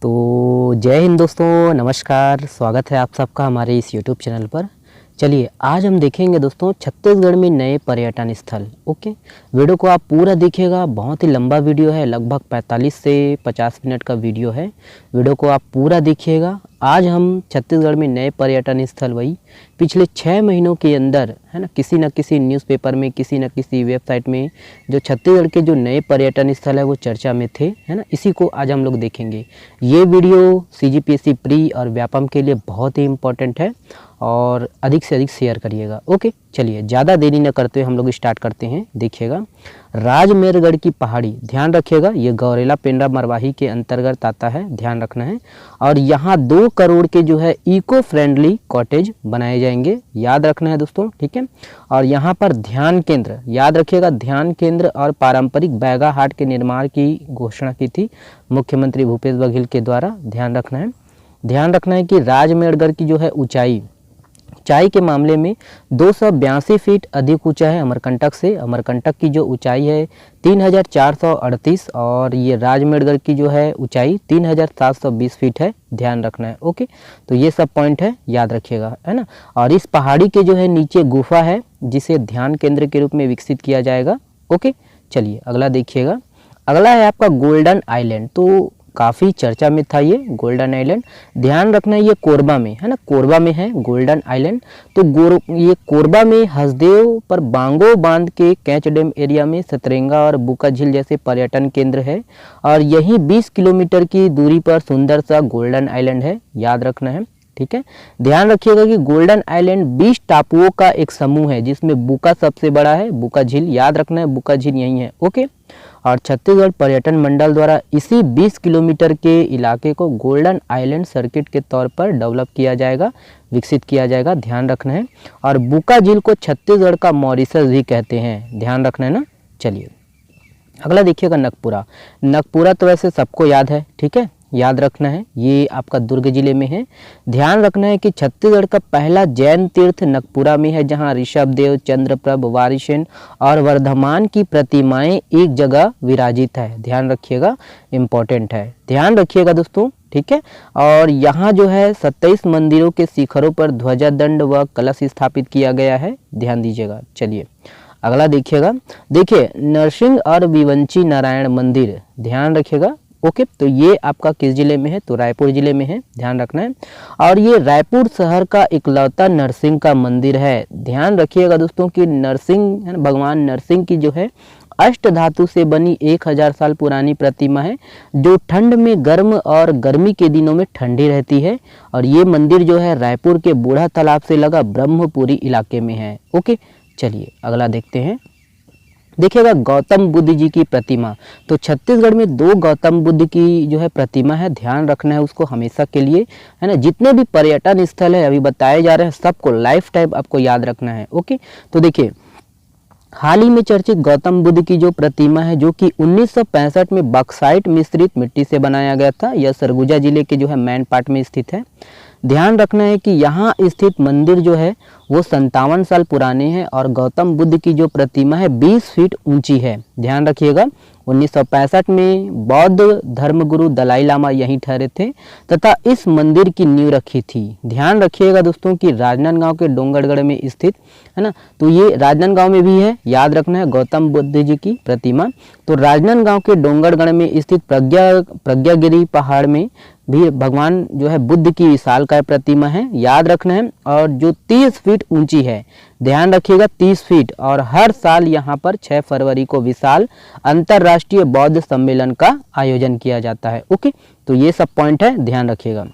तो जय हिंद दोस्तों, नमस्कार। स्वागत है आप सबका हमारे इस यूट्यूब चैनल पर। चलिए आज हम देखेंगे दोस्तों छत्तीसगढ़ में नए पर्यटन स्थल। ओके, वीडियो को आप पूरा देखिएगा। बहुत ही लंबा वीडियो है, लगभग 45 से 50 मिनट का वीडियो है। वीडियो को आप पूरा देखिएगा। आज हम छत्तीसगढ़ में नए पर्यटन स्थल वही पिछले 6 महीनों के अंदर है ना, किसी न किसी न्यूज़पेपर में, किसी न किसी वेबसाइट में जो छत्तीसगढ़ के जो नए पर्यटन स्थल है वो चर्चा में थे, है ना। इसी को आज हम लोग देखेंगे। ये वीडियो सीजीपीएससी प्री और व्यापम के लिए बहुत ही इम्पोर्टेंट है और अधिक से अधिक शेयर करिएगा। ओके, चलिए ज़्यादा देरी न करते हुए हम लोग स्टार्ट करते हैं। देखिएगा, राजमेरगढ़ की पहाड़ी, ध्यान रखिएगा, ये गौरेला पेंड्रा मरवाही के अंतर्गत आता है, ध्यान रखना है। और यहाँ 2 करोड़ के जो है इको फ्रेंडली कॉटेज बनाए जाएंगे, याद रखना है दोस्तों, ठीक है। और यहाँ पर ध्यान केंद्र, याद रखिएगा, ध्यान केंद्र और पारंपरिक बैगा हाट के निर्माण की घोषणा की थी मुख्यमंत्री भूपेश बघेल के द्वारा, ध्यान रखना है। ध्यान रखना है कि राजमेरगढ़ की जो है ऊंचाई के मामले में 282 फीट अधिक ऊंचा है अमरकंटक से। अमरकंटक की जो ऊंचाई है 3438 और ये राजमेरगढ़ की जो है ऊंचाई 3720 फीट है, ध्यान रखना है। ओके, तो ये सब पॉइंट है, याद रखिएगा, है ना। और इस पहाड़ी के जो है नीचे गुफा है जिसे ध्यान केंद्र के रूप में विकसित किया जाएगा। ओके, चलिए अगला देखिएगा। अगला है आपका गोल्डन आइलैंड। तो काफ़ी चर्चा में था ये गोल्डन आइलैंड, ध्यान रखना है, ये कोरबा में है ना, कोरबा में है गोल्डन आइलैंड। तो ये कोरबा में हसदेव पर बांगो बांध के कैच डैम एरिया में सतरेंगा और बुका झील जैसे पर्यटन केंद्र है। और यहीं 20 किलोमीटर की दूरी पर सुंदर सा गोल्डन आइलैंड है, याद रखना है, ठीक है। ध्यान रखिएगा कि गोल्डन आइलैंड 20 टापुओं का एक समूह है जिसमें बुका सबसे बड़ा है, बुका झील, याद रखना है, बुका झील यही है। ओके, और छत्तीसगढ़ पर्यटन मंडल द्वारा इसी 20 किलोमीटर के इलाके को गोल्डन आइलैंड सर्किट के तौर पर डेवलप किया जाएगा, विकसित किया जाएगा, ध्यान रखना है। और बुका झील को छत्तीसगढ़ का मॉरिशस भी कहते हैं, ध्यान रखना है ना। चलिए अगला देखिएगा, नगपुरा। नगपुरा तो वैसे सबको याद है, ठीक है, याद रखना है, ये आपका दुर्ग जिले में है। ध्यान रखना है कि छत्तीसगढ़ का पहला जैन तीर्थ नगपुरा में है जहां ऋषभदेव, चंद्रप्रभ, वारिसेन और वर्धमान की प्रतिमाएं एक जगह विराजित है, ध्यान रखिएगा, इम्पोर्टेंट है, ध्यान रखिएगा दोस्तों, ठीक है। और यहाँ जो है 27 मंदिरों के शिखरों पर ध्वजादंड व कलश स्थापित किया गया है, ध्यान दीजिएगा। चलिए अगला देखिएगा। देखिए, नरसिंह और विवंची नारायण मंदिर, ध्यान रखिएगा। ओके, तो ये आपका किस जिले में है? तो रायपुर जिले में है, ध्यान रखना है। और ये रायपुर शहर का इकलौता नरसिंह का मंदिर है, ध्यान रखिएगा दोस्तों कि नरसिंह है, भगवान नरसिंह की जो है अष्ट धातु से बनी 1000 साल पुरानी प्रतिमा है जो ठंड में गर्म और गर्मी के दिनों में ठंडी रहती है। और ये मंदिर जो है रायपुर के बूढ़ा तालाब से लगा ब्रह्मपुरी इलाके में है। ओके, चलिए अगला देखते हैं। देखिएगा, गौतम बुद्ध जी की प्रतिमा। तो छत्तीसगढ़ में 2 गौतम बुद्ध की जो है प्रतिमा है, ध्यान रखना है उसको हमेशा के लिए, है ना। जितने भी पर्यटन स्थल है अभी बताए जा रहे हैं सबको लाइफ टाइम आपको याद रखना है। ओके, तो देखिए, हाल ही में चर्चित गौतम बुद्ध की जो प्रतिमा है जो कि 1965 में बक्साइट मिश्रित मिट्टी से बनाया गया था, यह सरगुजा जिले के जो है मैनपाट में स्थित है। ध्यान रखना है कि यहाँ स्थित मंदिर जो है वो 57 साल पुराने हैं और गौतम बुद्ध की जो प्रतिमा है 20 फीट ऊंची है, ध्यान रखिएगा। 1965 में बौद्ध धर्मगुरु दलाई लामा यहीं ठहरे थे तथा इस मंदिर की नींव रखी थी। ध्यान रखिएगा दोस्तों कि राजनांदगांव के डोंगरगढ़ में स्थित है ना, तो ये राजनांदगांव में भी है, याद रखना है, गौतम बुद्ध जी की प्रतिमा। तो राजनांदगांव के डोंगरगढ़ में स्थित प्रज्ञागिरी पहाड़ में भी भगवान जो है बुद्ध की विशालकाय प्रतिमा है, याद रखना है, और जो 30 फीट ऊंची है, ध्यान रखिएगा, 30 फीट। और हर साल यहाँ पर 6 फरवरी को विशाल अंतर्राष्ट्रीय बौद्ध सम्मेलन का आयोजन किया जाता है। ओके, तो ये सब पॉइंट है, ध्यान रखिएगा।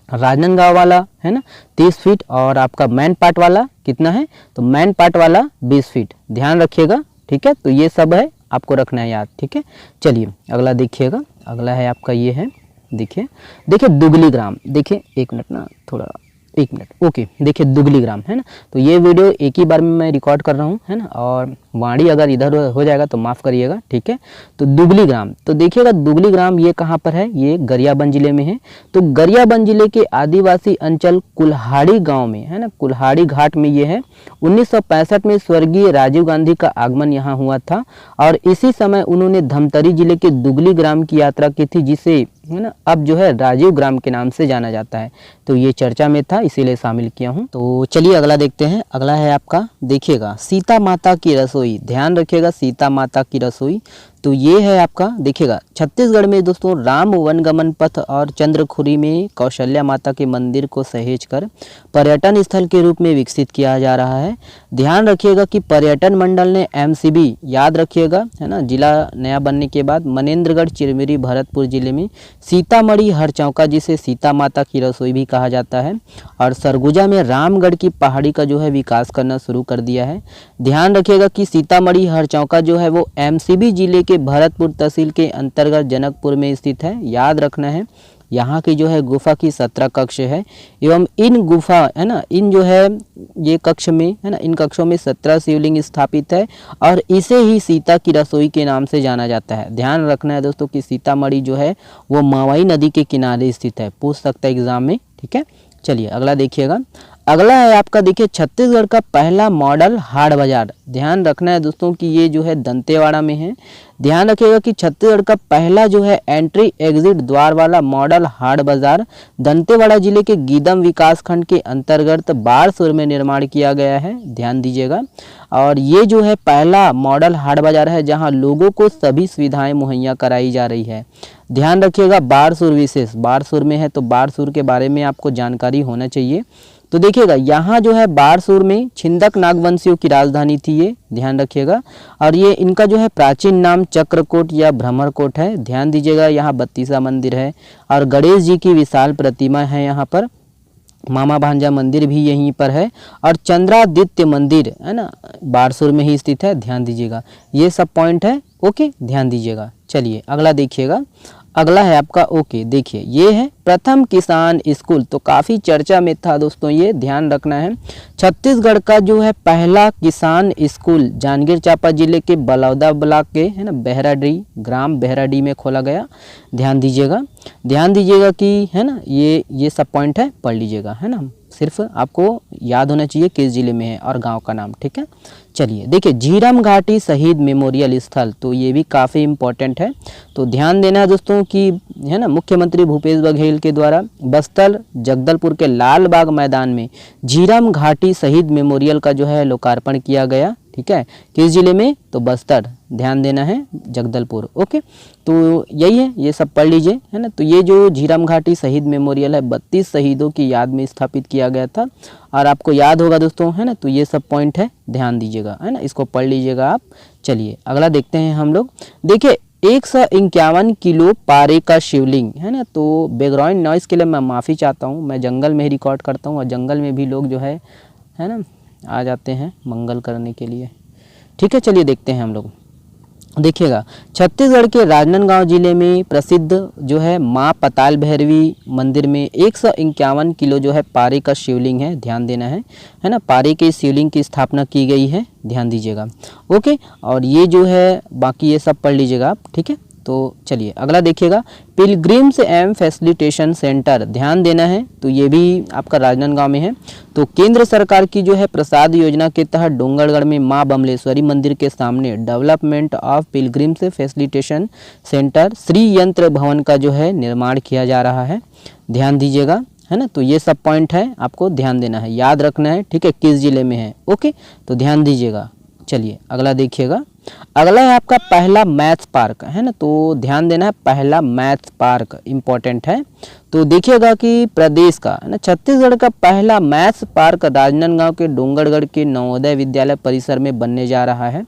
राजनांदगांव वाला है ना 30 फीट और आपका मैन पार्ट वाला कितना है? तो मैन पार्ट वाला 20 फीट, ध्यान रखिएगा, ठीक है। तो ये सब है, आपको रखना है याद, ठीक है। चलिए अगला देखिएगा। अगला है आपका ये है, देखिए दुगली ग्राम। देखिए एक मिनट ना, थोड़ा 1 मिनट। ओके, देखिए दुगली ग्राम है ना, तो ये वीडियो एक ही बार में मैं रिकॉर्ड कर रहा हूँ, है ना, और वाणी अगर इधर हो जाएगा तो माफ़ करिएगा, ठीक है। तो दुगली ग्राम, तो देखिएगा दुगली ग्राम ये कहाँ पर है? ये गरियाबंद जिले में है। तो गरियाबंद जिले के आदिवासी अंचल कुल्हाड़ी गांव में है ना, कुल्हाड़ी घाट में ये है। 1965 में स्वर्गीय राजीव गांधी का आगमन यहाँ हुआ था और इसी समय उन्होंने धमतरी जिले के दुगली ग्राम की यात्रा की थी जिसे है ना, अब जो है राजीव ग्राम के नाम से जाना जाता है। तो ये चर्चा में था, इसीलिए शामिल किया हूँ। तो चलिए अगला देखते हैं। अगला है आपका, देखिएगा सीता माता की रसोई, ध्यान रखिएगा सीता माता की रसोई। तो ये है आपका, देखिएगा छत्तीसगढ़ में दोस्तों राम वनगमन पथ और चंद्रखुरी में कौशल्या माता के मंदिर को सहेज कर पर्यटन स्थल के रूप में विकसित किया जा रहा है। ध्यान रखिएगा कि पर्यटन मंडल ने एमसीबी, याद रखिएगा, है ना, जिला नया बनने के बाद मनेन्द्रगढ़, चिरमिरी, भरतपुर जिले में सीतामढ़ी हरचौका, जिसे सीता माता की रसोई भी कहा जाता है, और सरगुजा में रामगढ़ की पहाड़ी का जो है विकास करना शुरू कर दिया है। ध्यान रखिएगा कि सीतामढ़ी हरचौका जो है वो एमसीबी जिले के भरतपुर तहसील के अंतर्गत जनकपुर में स्थित है। याद रखना है, यहाँ की जो है गुफा की 17 कक्ष है, एवं इन गुफा, है ना, इन जो है ये कक्ष में, है ना, इन कक्षों में 17 शिवलिंग स्थापित है, और इसे ही सीता की रसोई के नाम से जाना जाता है। ध्यान रखना है दोस्तों कि सीतामढ़ी जो है वो मवई नदी के किनारे स्थित है, पूछ सकता है एग्जाम में, ठीक है। चलिए अगला देखिएगा। अगला है आपका, देखिए छत्तीसगढ़ का पहला मॉडल हाट बाजार। ध्यान रखना है दोस्तों कि ये जो है दंतेवाड़ा में है। ध्यान रखिएगा कि छत्तीसगढ़ का पहला जो है एंट्री एग्जिट द्वार वाला मॉडल हाट बाजार दंतेवाड़ा जिले के गीदम विकास खंड के अंतर्गत बारसूर में निर्माण किया गया है। ध्यान दीजिएगा। और ये जो है पहला मॉडल हाट बाजार है जहां लोगों को सभी सुविधाएं मुहैया कराई जा रही है। ध्यान रखिएगा, बारसूर विशेष बारसूर में है, तो बारसूर के बारे में आपको जानकारी होना चाहिए। तो देखिएगा यहाँ जो है बारसूर में छिंदक नागवंशियों की राजधानी थी ये, ध्यान रखिएगा। और ये इनका जो है प्राचीन नाम चक्रकोट या भ्रमरकोट है। ध्यान दीजिएगा, यहाँ बत्तीसा मंदिर है और गणेश जी की विशाल प्रतिमा है यहाँ पर। मामा भांजा मंदिर भी यहीं पर है, और चंद्रादित्य मंदिर, है ना, बारसूर में ही स्थित है। ध्यान दीजिएगा, ये सब पॉइंट है, ओके, ध्यान दीजिएगा। चलिए अगला देखिएगा। अगला है आपका, ओके, देखिए ये है प्रथम किसान स्कूल। तो काफ़ी चर्चा में था दोस्तों, ये ध्यान रखना है। छत्तीसगढ़ का जो है पहला किसान स्कूल जांजगीर चांपा जिले के बलौदा ब्लॉक के, है ना, बहराडी ग्राम बहराडी में खोला गया। ध्यान दीजिएगा, ध्यान दीजिएगा कि, है ना, ये सब पॉइंट है, पढ़ लीजिएगा, है ना, सिर्फ आपको याद होना चाहिए किस जिले में है और गांव का नाम, ठीक है। चलिए देखिए, झीरम घाटी शहीद मेमोरियल स्थल, तो ये भी काफ़ी इम्पोर्टेंट है। तो ध्यान देना है दोस्तों कि, है ना, मुख्यमंत्री भूपेश बघेल के द्वारा बस्तर जगदलपुर के लाल बाग मैदान में झीरम घाटी शहीद मेमोरियल का जो है लोकार्पण किया गया, ठीक है। किस जिले में, तो बस्तर, ध्यान देना है, जगदलपुर, ओके। तो यही है, ये सब पढ़ लीजिए, है ना। तो ये जो झीरम घाटी शहीद मेमोरियल है 32 शहीदों की याद में स्थापित किया गया था, और आपको याद होगा दोस्तों, है ना। तो ये सब पॉइंट है, ध्यान दीजिएगा, है ना, इसको पढ़ लीजिएगा आप। चलिए अगला देखते हैं हम लोग। देखिए 151 किलो पारे का शिवलिंग, है ना। तो बैकग्राउंड नॉइस के लिए मैं माफ़ी चाहता हूँ, मैं जंगल में ही रिकॉर्ड करता हूँ, और जंगल में भी लोग जो है ना, आ जाते हैं मंगल करने के लिए, ठीक है। चलिए देखते हैं हम लोग। देखिएगा, छत्तीसगढ़ के राजनांदगांव जिले में प्रसिद्ध जो है माँ पताल भैरवी मंदिर में 151 किलो जो है पारे का शिवलिंग है। ध्यान देना है ना, पारे के शिवलिंग की स्थापना की गई है, ध्यान दीजिएगा, ओके। और ये जो है बाकी ये सब पढ़ लीजिएगा आप, ठीक है। तो चलिए अगला देखिएगा, पिलग्रिम्स एंड फैसिलिटेशन सेंटर, ध्यान देना है। तो ये भी आपका राजनांदगांव में है। तो केंद्र सरकार की जो है प्रसाद योजना के तहत डोंगरगढ़ में माँ बमलेश्वरी मंदिर के सामने development of pilgrims facilitation centre Shri यंत्र भवन का जो है निर्माण किया जा रहा है। ध्यान दीजिएगा, है ना। तो ये सब पॉइंट है, आपको ध्यान देना है, याद रखना है, ठीक है, किस जिले में है, ओके। तो ध्यान दीजिएगा। चलिए अगला देखिएगा। अगला है आपका पहला मैथ्स पार्क, है ना। तो ध्यान देना है, पहला मैथ्स पार्क इम्पोर्टेंट है। तो देखिएगा कि प्रदेश का, है ना, छत्तीसगढ़ का पहला मैथ्स पार्क राजनांदगांव के डोंगरगढ़ के नवोदय विद्यालय परिसर में बनने जा रहा है,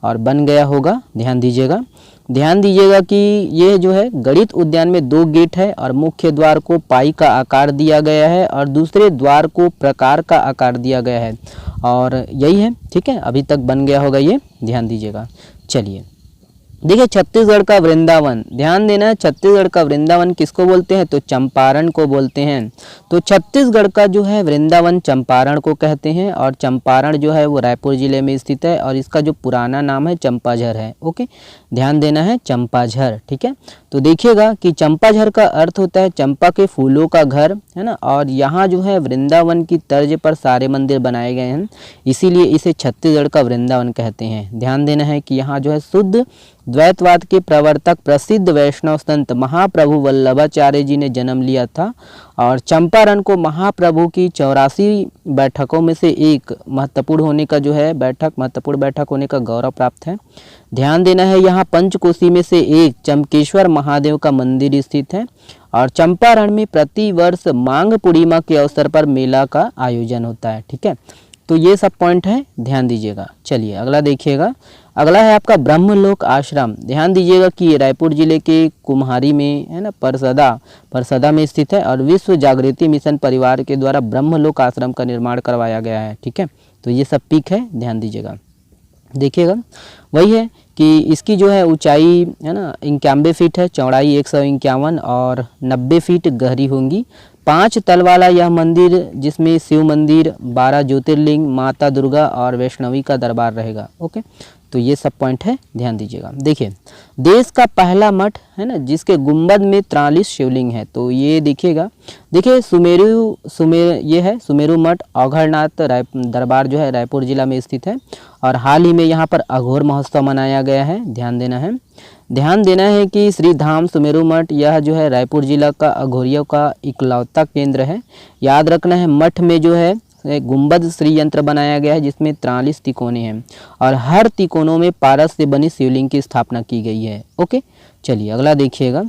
और बन गया होगा। ध्यान दीजिएगा, ध्यान दीजिएगा कि ये जो है गणित उद्यान में 2 गेट है, और मुख्य द्वार को पाई का आकार दिया गया है, और दूसरे द्वार को प्रकार का आकार दिया गया है, और यही है, ठीक है। अभी तक बन गया होगा ये, ध्यान दीजिएगा। चलिए देखिए, छत्तीसगढ़ का वृंदावन, ध्यान देना है, छत्तीसगढ़ का वृंदावन किसको बोलते हैं, तो चंपारण को बोलते हैं। तो छत्तीसगढ़ का जो है वृंदावन चंपारण को कहते हैं, और चंपारण जो है वो रायपुर जिले में स्थित है, और इसका जो पुराना नाम है चंपाझर है, ओके। ध्यान देना है, चंपाझर, ठीक है। तो देखिएगा कि चंपाझर का अर्थ होता है चंपा के फूलों का घर, है ना। और यहाँ जो है वृंदावन की तर्ज पर सारे मंदिर बनाए गए हैं, इसीलिए इसे छत्तीसगढ़ का वृंदावन कहते हैं। ध्यान देना है कि यहाँ जो है शुद्ध द्वैतवाद के प्रवर्तक प्रसिद्ध वैष्णव संत महाप्रभु वल्लभाचार्य जी ने जन्म लिया था। और चंपारण को महाप्रभु की 84 बैठकों में से एक महत्वपूर्ण बैठक होने का गौरव प्राप्त है। ध्यान देना है, यहाँ पंचकोशी में से एक चमकेश्वर महादेव का मंदिर स्थित है। और चंपारण में प्रति वर्ष मांग पूर्णिमा के अवसर पर मेला का आयोजन होता है। ठीक है, तो ये सब पॉइंट है, ध्यान दीजिएगा। चलिए अगला देखिएगा। अगला है आपका ब्रह्मलोक आश्रम। ध्यान दीजिएगा कि ये रायपुर जिले के कुम्हारी में है ना, परसदा में स्थित है। और विश्व जागृति मिशन परिवार के द्वारा ब्रह्मलोक आश्रम का निर्माण करवाया गया है। ठीक है, तो ये सब पिक है, ध्यान दीजिएगा। देखिएगा, वही है कि इसकी जो है ऊंचाई है ना 91 फीट है, चौड़ाई 151 और 90 फीट गहरी होंगी। 5 तल वाला यह मंदिर, जिसमें शिव मंदिर, 12 ज्योतिर्लिंग, माता दुर्गा और वैष्णवी का दरबार रहेगा। ओके, तो ये सब पॉइंट है, ध्यान दीजिएगा। देखिए, देश का पहला मठ है ना, जिसके गुंबद में 43 शिवलिंग है। तो ये देखिएगा, देखिए ये है सुमेरु मठ औघड़नाथ दरबार जो है रायपुर जिला में स्थित है। और हाल ही में यहाँ पर अघोर महोत्सव मनाया गया है। ध्यान देना है कि श्री धाम सुमेरु मठ यह जो है रायपुर जिला का अघोरियों का इकलौता केंद्र है। याद रखना है, मठ में जो है एक गुंबद श्री यंत्र बनाया गया है, जिसमें 43 तिकोने हैं और हर तिकोनों में पारस से बनी शिवलिंग की स्थापना की गई है। ओके, चलिए अगला देखिएगा।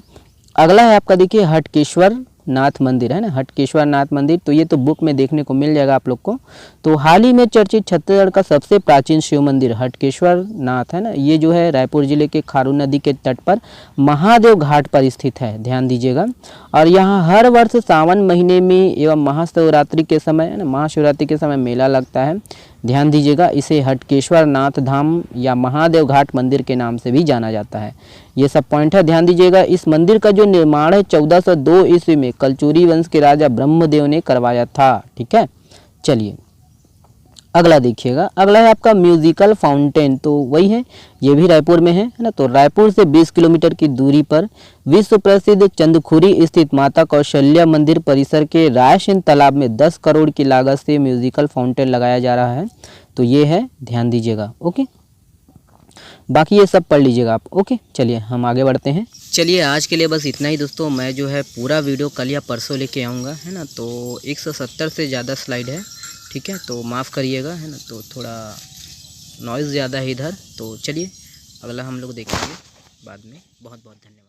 अगला है आपका, देखिए हटकेश्वर नाथ मंदिर है ना, हटकेश्वर नाथ मंदिर। तो ये तो बुक में देखने को मिल जाएगा आप लोग को। तो हाल ही में चर्चित छत्तीसगढ़ का सबसे प्राचीन शिव मंदिर हटकेश्वर नाथ है ना, ये जो है रायपुर जिले के खारू नदी के तट पर महादेव घाट पर स्थित है। ध्यान दीजिएगा। और यहाँ हर वर्ष सावन महीने में एवं महाशिवरात्रि के समय मेला लगता है। ध्यान दीजिएगा, इसे हटकेश्वर नाथ धाम या महादेव घाट मंदिर के नाम से भी जाना जाता है। ये सब पॉइंट है, ध्यान दीजिएगा। इस मंदिर का जो निर्माण है 1402 ईस्वी में कलचुरी वंश के राजा ब्रह्मदेव ने करवाया था। ठीक है, चलिए अगला देखिएगा। अगला है आपका म्यूजिकल फाउंटेन। तो वही है, ये भी रायपुर में है ना। तो रायपुर से 20 किलोमीटर की दूरी पर विश्व प्रसिद्ध चंदखुरी स्थित माता कौशल्या मंदिर परिसर के रायसेन तालाब में 10 करोड़ की लागत से म्यूजिकल फाउंटेन लगाया जा रहा है। तो ये है, ध्यान दीजिएगा। ओके, बाकी ये सब पढ़ लीजिएगा आप। ओके, चलिए हम आगे बढ़ते हैं। चलिए आज के लिए बस इतना ही दोस्तों। मैं जो है पूरा वीडियो कल या परसों लेके आऊँगा है ना। तो 170 से ज़्यादा स्लाइड है। ठीक है, तो माफ़ करिएगा है ना, तो थोड़ा नॉइज़ ज़्यादा है इधर। तो चलिए अगला हम लोग देखेंगे बाद में। बहुत बहुत धन्यवाद।